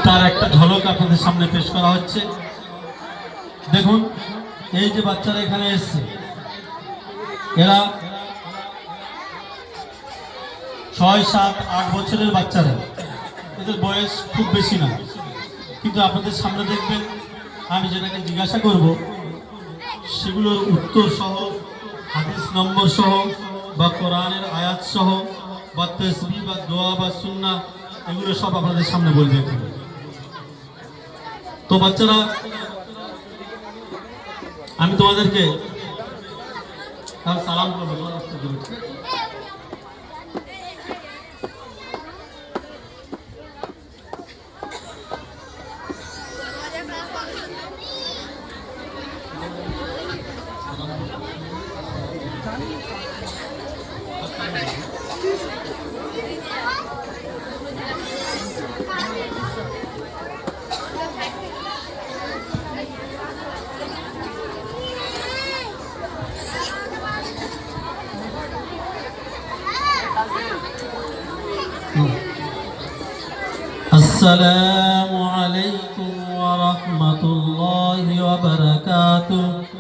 তার একটা ঝলক আপনাদের সামনে পেশ করা হচ্ছে। দেখুন, এই যে বাচ্চারা এখানে এসছে, এরা 6, 7, 8 বছরের বাচ্চারা, এদের বয়স খুব বেশি না, কিন্তু আপনাদের সামনে দেখবেন আমি যেটাকে জিজ্ঞাসা করব সেগুলোর উত্তর সহ, হাদিস নম্বর সহ, বা কোরআনের আয়াত সহ, বা তাসবিহ বা দোয়া বা সুন্নাহ, এগুলো সব আপনাদের সামনে বলবে। তো বাচ্চারা, আমি তোমাদেরকে সালাম করবো। আসসালামু আলাইকুম ওয়া রাহমাতুল্লাহি ওয়া বারাকাতুহু।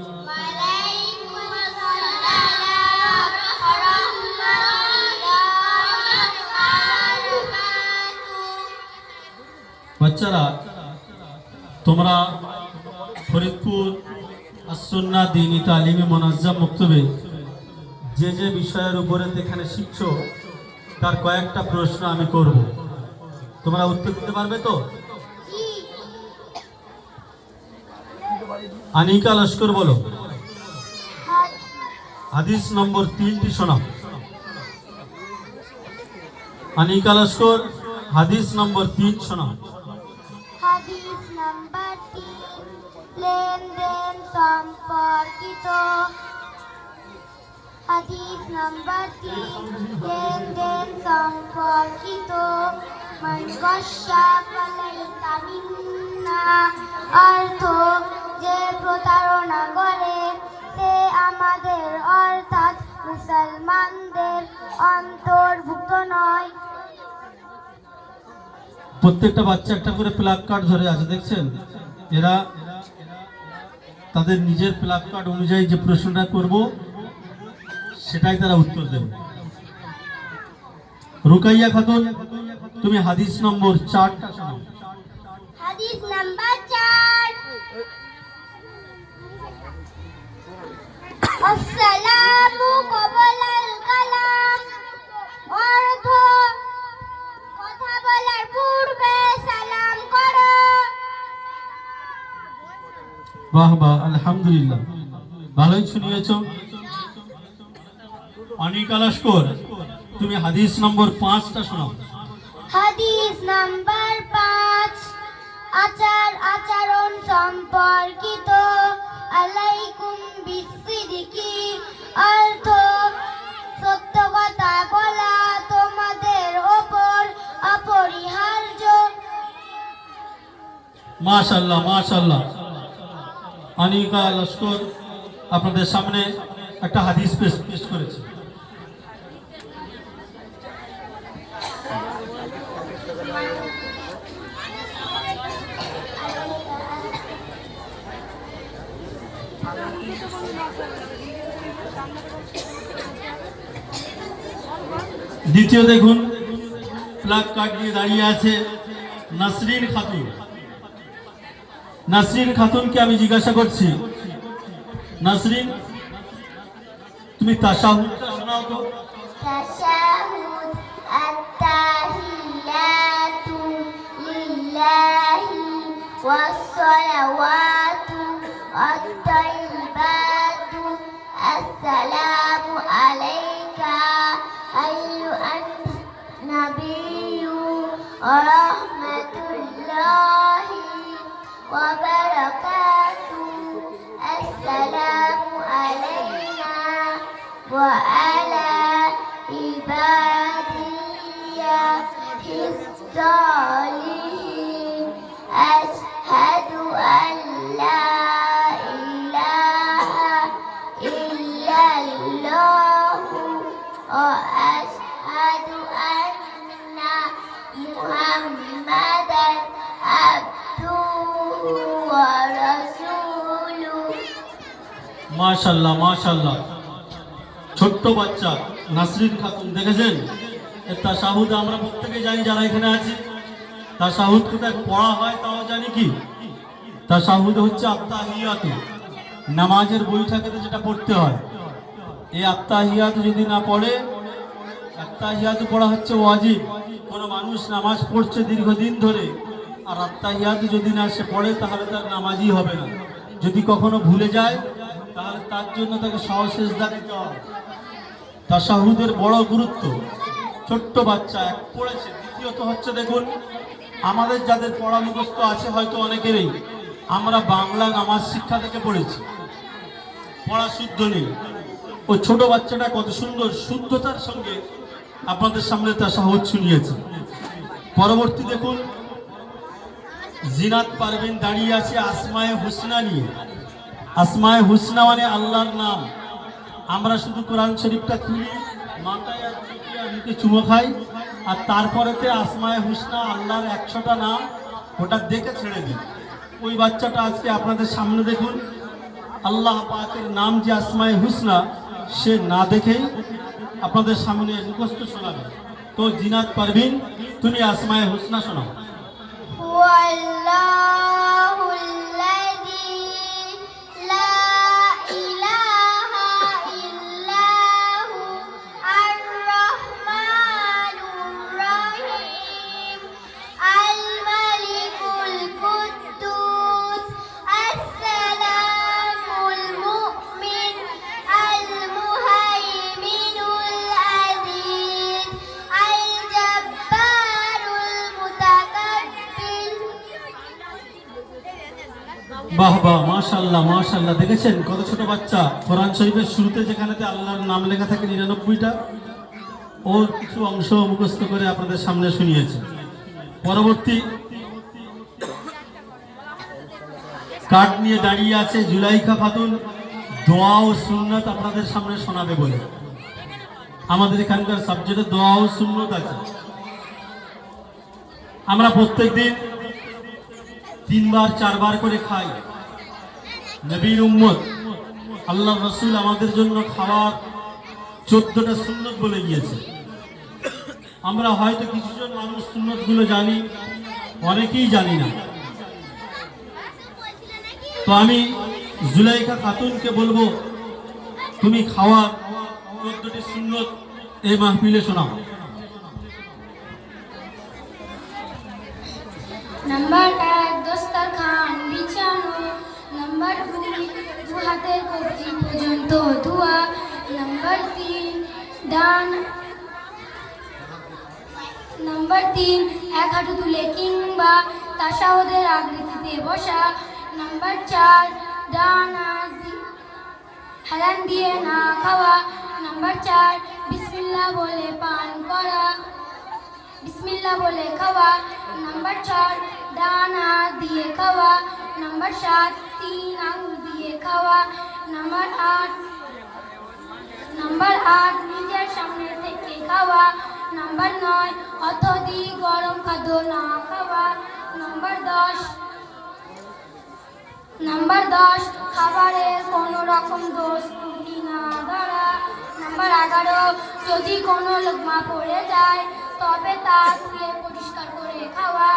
বাচ্চারা, তোমরা ফরিদপুর আস-সুন্নাহ দ্বীনী তালিমি মুনাজ্জাম মক্তবে যে যে বিষয়ের উপরে এখানে শিখছো, তার কয়েকটা প্রশ্ন আমি করব, তোমরা উত্তর দিতে পারবে তো? আনিকা লস্কর বলো, হাদিস নম্বর 3টি শোনাও। আনিকা লস্কর, হাদিস নম্বর 3 শোনাও। হাদিস নাম্বার 3, লেনদেন সম্পর্কিত। হাদিস নাম্বার 3, লেনদেন সম্পর্কিত। মান গাশা ফালাইসা মিন্না, অর্থ যে প্রতারণা করে সে আমাদের অর্থাৎ মুসলমানদের অন্তর্ভুক্ত নয়। প্রত্যেকটা বাচ্চা একটা করে প্লাগ কার্ড ধরে আছে, দেখছেন? এরা তাদের নিজের প্লাগ কার্ড অনুযায়ী যে প্রশ্নটা করব সেটাই তারা উত্তর দেবে। রুকাইয়া খাতুন, তুমি হাদিস নম্বর 4টা শোনাও। হাদিস নাম্বার 4, আসসালামু ক্বাবলাল কালাম, অর্থ কথা বলার পূর্বে সালাম করো। বাহ বাহ, আলহামদুলিল্লাহ, ভালোই শুনিয়েছো। অনিকা লস্কর, তুমি হাদিস নম্বর 5টা শোনাও। হাদিস নাম্বার 5, আচার আচরণ সম্পর্কিত। আলাইকুম বিসিদিকি, অর্থ সত্য কথা বলা তোমাদের ওপর অপরিহার্য। মাশাআল্লাহ মাশাআল্লাহ। অনিকা লস্কর আপনাদের সামনে একটা হাদিস পেশ করেছে। দ্বিতীয় দেখুন, প্লাগ কার্ড নিয়ে দাঁড়িয়ে আছে নাসরিন খাতুন। নাসরিন খাতুনকে আমি জিজ্ঞাসা করছি, নাসরিন, তুমি তাশাহুদটা শোনাও তো। তাশাহুদ, আত-তাহিয়াতু লিল্লাহি ওয়াস সালাওয়াতু আত-তাইয়্যিবাতু, আসসালামু আলাইকা আইয়ুহান নাবিয়্যু ওয়া রাহমাতুল্লাহি ওয়া বারাকাতুহু, আসসালামু আলাইনা ওয়া আলা ইবাদিয়াতিস সালিহিন, আশহাদু আন লা ইলাহা ইল্লাল্লাহু ওয়া আশহাদু আন্না মুহাম্মাদান মাশাআল্লাহ মাশাআল্লাহ। ছোট্ট বাচ্চা নাসরিন খাতুন দেখেছেন, এর তাশাহুদ আমরা প্রত্যেকে জানি যারা এখানে আছি। তাশাহুদ কোথায় পড়া হয় তাও জানি কি? তাশাহুদ হচ্ছে আত্তাহিয়াতু, নামাজের বইটাকে যেটা পড়তে হয়। এই আত্তাহিয়াতু যদি না পড়ে, আত্তাহিয়াতু পড়া হচ্ছে ওয়াজিব। কোনো মানুষ নামাজ পড়ছে দীর্ঘদিন ধরে আর আত্তাহিয়াতু যদি না সে পড়ে তাহলে তার নামাজই হবে না। যদি কখনো ভুলে যায় তাহলে তার জন্য তাকে সহসেজদা দিতে হবে। তাশাহুদের বড় গুরুত্ব। ছোট্ট বাচ্চা এক পড়েছে। দ্বিতীয়ত হচ্ছে দেখুন, আমাদের যাদের পড়া মুখস্থ আছে হয়তো অনেকেরই, আমরা বাংলা নামাজ শিক্ষা থেকে পড়েছি, পড়া শুদ্ধ নেই। ওই ছোট বাচ্চাটা কত সুন্দর শুদ্ধতার সঙ্গে আপনাদের সামনে তাশাহুদ শুনিয়েছে। পরবর্তী দেখুন, জিনাত পারভিন দাঁড়িয়ে আছে আসমায়ে হুসনা নিয়ে। আসমায়ে হুসনা মানে আল্লাহর নাম। আমরা শুধু কোরআন শরীফটা তুলি, মাথায় আর চোখে আর মুখে চুমো খাই, আর তারপরেতে আসমায়ে হুসনা আল্লাহর 100টা নাম ওটা দেখে ছেড়ে দিই। ওই বাচ্চাটা আজকে আপনাদের সামনে দেখুন, আল্লাহ পাকের নাম যে আসমায়ে হুসনা সে না দেখেই আপনাদের সামনে মুখস্থ শোনাবে। তো জিনাত পারভিন, তুমি আসমায়ে হুসনা শোনাও। ওয়াল্লাহুল্লাযী লা ইলাহা ইল্লাহু আর-রাহমানুর রাহিম আল মালিকুল কুদ্দুস আসসালামুল মুমিন আল মুহাইমিনুল আজিজ আল জাব্বারুল মুতাকাব্বির। বাহ বাহ, মাশাআল্লাহ মাশাআল্লাহ। দেখেছেন কত ছোট বাচ্চা কোরআন শরীফের শুরুতে যেখানেতে আল্লাহর নাম লেখা থাকে 99টা, ওর কিছু অংশ মুখস্থ করে আপনাদের সামনে শুনিয়েছে। পরবর্তী কার্ড নিয়ে দাঁড়িয়ে আছে জুলাইখা খাতুন, দোয়া ও সুন্নাত আপনাদের সামনে শোনাবে বলে। আমাদের এখানকার সাবজেক্টে দোয়া ও সুন্নাত আছে। আমরা প্রত্যেকদিন 3বার 4বার করে খাই। নবীর উম্মত আল্লাহ রসুল আমাদের জন্য খাবার 14টা সুন্নত বলে গিয়েছে। আমরা হয়তো কিছুজন মানুষ সুন্নতগুলো জানি, অনেকেই জানি না। তো আমি জুলাইখা খাতুনকে বলবো, তুমি খাওয়ার 14টি সুন্নত এই মাহফিলে শোনাও। নাম্বার 1 দস্তরখান বিছানো। নাম্বার 2 দু হাতের কবজি পর্যন্ত ধোয়া। নাম্বার 3 ডান। নাম্বার 3 এক হাঁটু তুলে কিংবা তাশাহুদের আকৃতিতে বসা। নাম্বার 4 ডান হাত হেলান দিয়ে না খাওয়া। নাম্বার 4 বিসমিল্লাহ বলে পান করা, বিসমিল্লাহ বলে খাওয়া। নাম্বার 6 ডান হাত দিয়ে খাওয়া। নাম্বার 7 3 আঙুল দিয়ে খাওয়া। নাম্বার 8 নিজের সামনে থেকে খাওয়া। নাম্বার 9 অত্যধিক গরম খাদ্য না খাওয়া। নাম্বার 10 খাবারের কোনো রকম দোষ ত্রুটি না ধরা। নাম্বার 11 যদি কোনো লোকমা পড়ে যায় তবে তা ধুয়ে পরিষ্কার করে খাওয়া।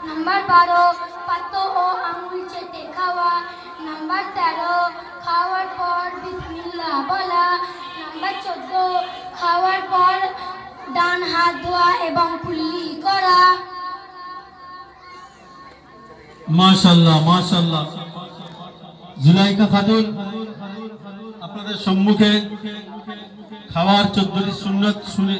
নাম্বার 12 পাত্র ও আঙুল চেটে খাওয়া। নাম্বার 13 খাওয়ার পর বিসমিল্লাহ বলা। নাম্বার 14 খাওয়ার পর ডান হাত ধোয়া এবং কুল্লি করা। মাশাআল্লাহ মাশাআল্লাহ। জুলাইখা খাতুন আপনাদের সম্মুখে খাওয়ার 14টি সুন্নত শুনে